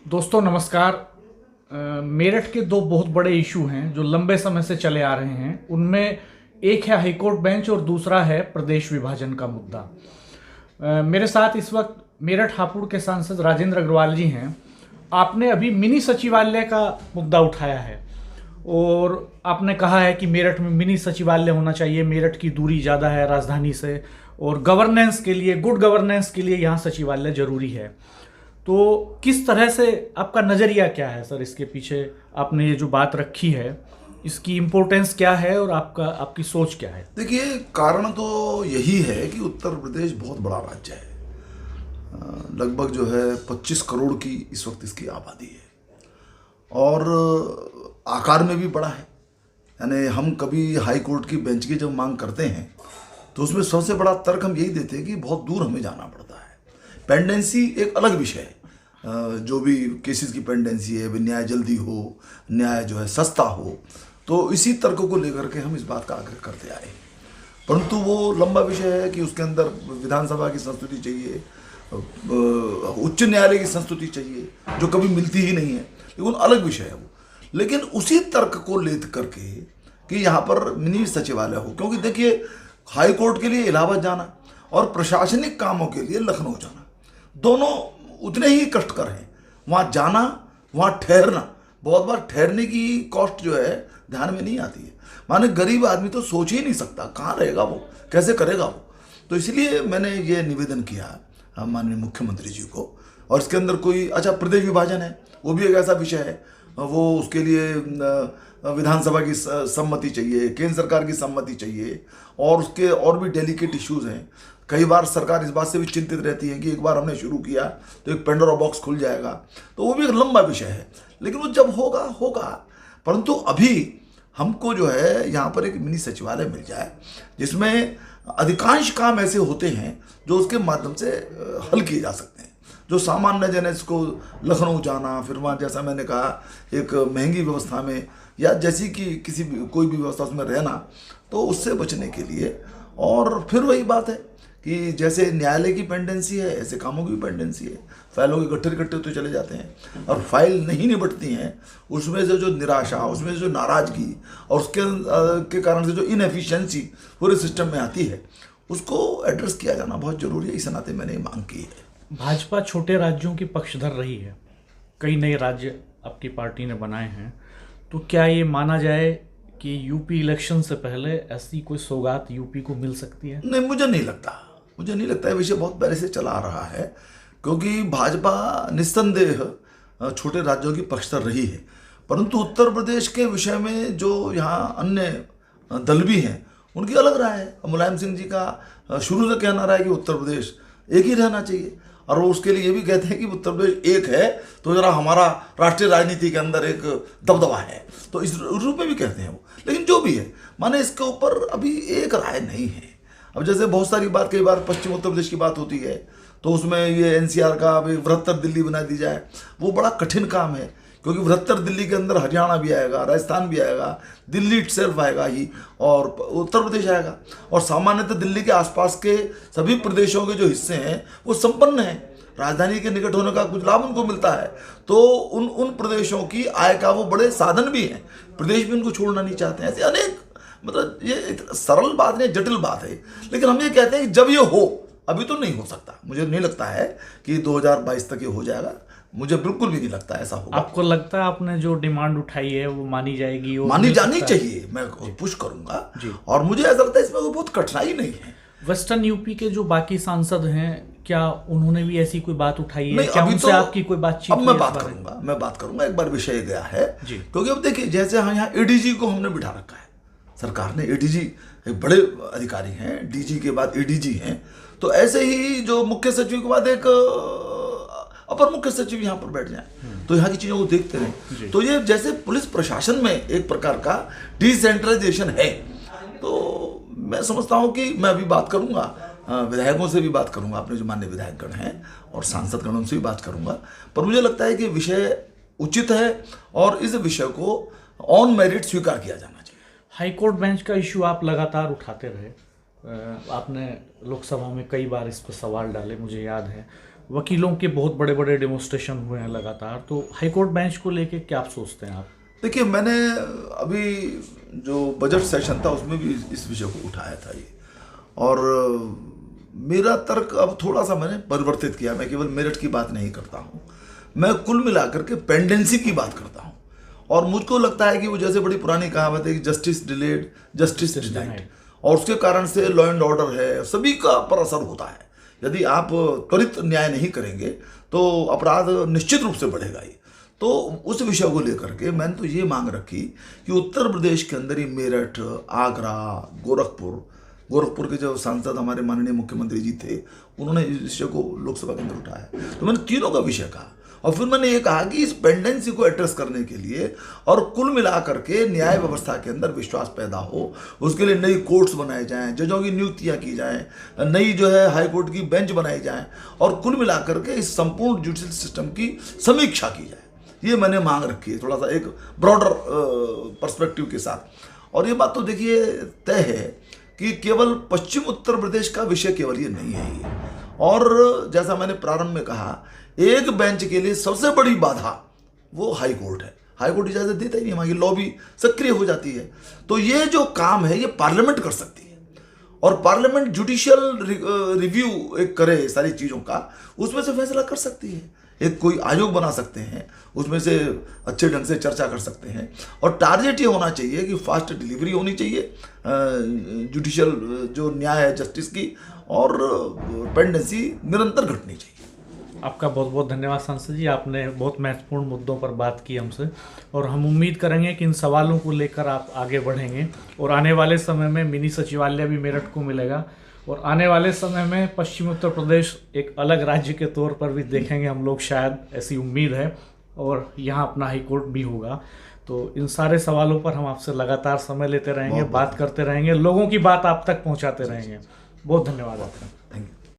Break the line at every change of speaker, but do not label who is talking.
दोस्तों नमस्कार। मेरठ के दो बहुत बड़े इशू हैं जो लंबे समय से चले आ रहे हैं। उनमें एक है हाईकोर्ट बेंच और दूसरा है प्रदेश विभाजन का मुद्दा। मेरे साथ इस वक्त मेरठ हापुड़ के सांसद राजेंद्र अग्रवाल जी हैं। आपने अभी मिनी सचिवालय का मुद्दा उठाया है और आपने कहा है कि मेरठ में मिनी सचिवालय होना चाहिए। मेरठ की दूरी ज़्यादा है राजधानी से और गवर्नेंस के लिए, गुड गवर्नेंस के लिए यहाँ सचिवालय जरूरी है। तो किस तरह से आपका नज़रिया क्या है सर, इसके पीछे आपने ये जो बात रखी है इसकी इम्पोर्टेंस क्या है और आपकी सोच क्या है?
देखिए, कारण तो यही है कि उत्तर प्रदेश बहुत बड़ा राज्य है। लगभग जो है 25 करोड़ की इस वक्त इसकी आबादी है और आकार में भी बड़ा है। यानी हम कभी हाई कोर्ट की बेंच की जब मांग करते हैं तो उसमें सबसे बड़ा तर्क हम यही देते हैं कि बहुत दूर हमें जाना पड़ता है। पेंडेंसी एक अलग विषय है। जो भी केसेस की पेंडेंसी है, भी न्याय जल्दी हो, न्याय जो है सस्ता हो, तो इसी तर्क को लेकर के हम इस बात का आग्रह करते आए। परंतु वो लंबा विषय है कि उसके अंदर विधानसभा की संस्तुति चाहिए, उच्च न्यायालय की संस्तुति चाहिए, जो कभी मिलती ही नहीं है, लेकिन अलग विषय है वो। लेकिन उसी तर्क को ले करके कि यहाँ पर मिनी सचिवालय हो, क्योंकि देखिए हाई कोर्ट के लिए इलाहाबाद जाना और प्रशासनिक कामों के लिए लखनऊ जाना, दोनों उतने ही कष्टकर हैं। वहाँ जाना, वहाँ ठहरना, बहुत बार ठहरने की कॉस्ट जो है ध्यान में नहीं आती है। माने गरीब आदमी तो सोच ही नहीं सकता कहाँ रहेगा वो, कैसे करेगा वो। तो इसलिए मैंने ये निवेदन किया माननीय मुख्यमंत्री जी को। और इसके अंदर कोई प्रदेश विभाजन है, वो भी एक ऐसा विषय है, वो उसके लिए विधानसभा की सम्मति चाहिए, केंद्र सरकार की सम्मति चाहिए और उसके और भी डेलिकेट इश्यूज हैं। कई बार सरकार इस बात से भी चिंतित रहती है कि एक बार हमने शुरू किया तो एक पेंडोरा बॉक्स खुल जाएगा, तो वो भी एक लंबा विषय है। लेकिन वो जब होगा होगा। परंतु अभी हमको जो है यहाँ पर एक मिनी सचिवालय मिल जाए जिसमें अधिकांश काम ऐसे होते हैं जो उसके माध्यम से हल किए जा सकते हैं। जो सामान्य जन है, इसको लखनऊ जाना, फिर वहाँ जैसा मैंने कहा एक महंगी व्यवस्था में या जैसी कि किसी भी कोई भी व्यवस्था उसमें रहना, तो उससे बचने के लिए। और फिर वही बात है कि जैसे न्यायालय की पेंडेंसी है, ऐसे कामों की भी पेंडेंसी है। फाइलों के इकट्ठे तो चले जाते हैं और फाइल नहीं निपटती हैं, उसमें से जो निराशा, उसमें से जो नाराजगी और उसके के कारण से जो इनएफिशिएंसी पूरे सिस्टम में आती है, उसको एड्रेस किया जाना बहुत जरूरी है। इस नाते मैंने ये मांग की है।
भाजपा छोटे राज्यों की पक्षधर रही है, कई नए राज्य आपकी पार्टी ने बनाए हैं। तो क्या ये माना जाए कि यूपी इलेक्शन से पहले ऐसी कोई सौगात यूपी को मिल सकती है?
नहीं, मुझे नहीं लगता। ये विषय बहुत पहले से चला आ रहा है, क्योंकि भाजपा निस्संदेह छोटे राज्यों की पक्षधर रही है। परंतु उत्तर प्रदेश के विषय में जो यहाँ अन्य दल भी हैं, उनकी अलग राय है। मुलायम सिंह जी का शुरू से कहना रहा है कि उत्तर प्रदेश एक ही रहना चाहिए, और वो उसके लिए ये भी कहते हैं कि उत्तर प्रदेश एक है तो जरा हमारा राष्ट्रीय राजनीति के अंदर एक दबदबा है, तो इस रूप में भी कहते हैं वो। लेकिन जो भी है, माने इसके ऊपर अभी एक राय नहीं है। अब जैसे बहुत सारी बात, कई बार पश्चिम उत्तर प्रदेश की बात होती है तो उसमें ये एनसीआर का बृहत्तर दिल्ली बना दी जाए, वो बड़ा कठिन काम है, क्योंकि बृहत्तर दिल्ली के अंदर हरियाणा भी आएगा, राजस्थान भी आएगा, दिल्ली इटसेल्फ आएगा ही, और उत्तर प्रदेश आएगा। और सामान्यतः दिल्ली के आसपास के सभी प्रदेशों के जो हिस्से हैं वो संपन्न हैं, राजधानी के निकट होने का कुछ लाभ उनको मिलता है। तो उन प्रदेशों की आय का वो बड़े साधन भी हैं। प्रदेश भी उनको छोड़ना नहीं चाहते हैं। ऐसे अनेक, मतलब ये सरल बात नहीं, जटिल बात है। लेकिन हम ये कहते हैं कि जब ये हो, अभी तो नहीं हो सकता। मुझे नहीं लगता है कि 2022 तक ये हो जाएगा, मुझे बिल्कुल भी नहीं लगता ऐसा होगा।
आपको लगता है आपने जो डिमांड उठाई है वो मानी जाएगी?
मानी जानी चाहिए, मैं पुश करूंगा। और मुझे ऐसा लगता है इसमें कोई बहुत कठिनाई नहीं है।
वेस्टर्न यूपी के जो बाकी सांसद हैं, क्या उन्होंने भी ऐसी कोई बात उठाई है?
नहीं,
क्या
अभी
उनसे
तो
आपकी कोई बातचीत?
अब मैं बात करूंगा। एक बार विषय गया है, क्योंकि अब देखिए जैसे यहाँ एडीजी को हमने बिठा रखा है, सरकार ने। एडीजी एक बड़े अधिकारी हैं, डीजी के बाद एडीजी हैं। तो ऐसे ही जो मुख्य सचिव के बाद एक अपर मुख्य सचिव यहाँ पर बैठ जाए, तो यहाँ की चीजों को देखते रहे। तो ये जैसे पुलिस प्रशासन में एक प्रकार का डिसेंट्रलाइजेशन है। तो मैं समझता हूँ कि मैं अभी बात करूंगा, विधायकों से भी बात करूंगा, अपने जो मान्य विधायकगण हैं और सांसद गणों से भी बात करूंगा। पर मुझे लगता है कि विषय उचित है और इस विषय को ऑन मेरिट स्वीकार किया जाना चाहिए।
हाईकोर्ट बेंच का इशू आप लगातार उठाते रहे, आपने लोकसभा में कई बार इस पर सवाल डाले, मुझे याद है। वकीलों के बहुत बड़े बड़े डेमोन्स्ट्रेशन हुए हैं लगातार, तो हाईकोर्ट बेंच को लेके क्या आप सोचते हैं आप?
देखिए, मैंने अभी जो बजट सेशन था उसमें भी इस विषय को उठाया था ये, और मेरा तर्क अब थोड़ा सा मैंने परिवर्तित किया। मैं केवल मेरिट की बात नहीं करता हूँ, मैं कुल मिलाकर के पेंडेंसी की बात करता हूँ। और मुझको लगता है कि वो जैसे बड़ी पुरानी कहावत है कि जस्टिस डिलेड जस्टिस डिनाइड, और उसके कारण से लॉ एंड ऑर्डर है सभी का पर असर होता है। यदि आप त्वरित न्याय नहीं करेंगे तो अपराध निश्चित रूप से बढ़ेगा ही। तो उस विषय को लेकर के मैंने तो ये मांग रखी कि उत्तर प्रदेश के अंदर ही मेरठ, आगरा, गोरखपुर के जो सांसद हमारे माननीय मुख्यमंत्री जी थे, उन्होंने इस विषय को लोकसभा के अंदर उठाया। तो मैंने तीनों का विषय कहा, और फिर मैंने ये कहा कि इस पेंडेंसी को एड्रेस करने के लिए और कुल मिलाकर के न्याय व्यवस्था के अंदर विश्वास पैदा हो, उसके लिए नई कोर्ट्स बनाए जाएं, जजों की नियुक्तियां की जाएं, नई जो है हाई कोर्ट की बेंच बनाई जाएं, और कुल मिलाकर के इस संपूर्ण जुडिशल सिस्टम की समीक्षा की जाए। ये मैंने मांग रखी है, थोड़ा सा एक ब्रॉडर पर्सपेक्टिव के साथ। और ये बात तो देखिए तय है कि केवल पश्चिम उत्तर प्रदेश का विषय केवल ये नहीं है ये। और जैसा मैंने प्रारंभ में कहा, एक बेंच के लिए सबसे बड़ी बाधा वो हाई कोर्ट है। हाई कोर्ट इजाजत देता ही नहीं, वहाँ की लॉबी सक्रिय हो जाती है। तो ये जो काम है ये पार्लियामेंट कर सकती है, और पार्लियामेंट जुडिशियल रिव्यू एक करे सारी चीज़ों का, उसमें से फैसला कर सकती है। एक कोई आयोग बना सकते हैं, उसमें से अच्छे ढंग से चर्चा कर सकते हैं, और टारगेट ये होना चाहिए कि फास्ट डिलीवरी होनी चाहिए जुडिशियल जो न्याय है जस्टिस की, और पेंडेंसी निरंतर घटनी चाहिए।
आपका बहुत बहुत धन्यवाद सांसद जी, आपने बहुत महत्वपूर्ण मुद्दों पर बात की हमसे, और हम उम्मीद करेंगे कि इन सवालों को लेकर आप आगे बढ़ेंगे, और आने वाले समय में मिनी सचिवालय भी मेरठ को मिलेगा, और आने वाले समय में पश्चिमी उत्तर प्रदेश एक अलग राज्य के तौर पर भी देखेंगे हम लोग, शायद ऐसी उम्मीद है, और यहाँ अपना हाई कोर्ट भी होगा। तो इन सारे सवालों पर हम आपसे लगातार समय लेते रहेंगे, बात करते रहेंगे, लोगों की बात आप तक पहुँचाते रहेंगे। बहुत धन्यवाद आपका।
Thank you.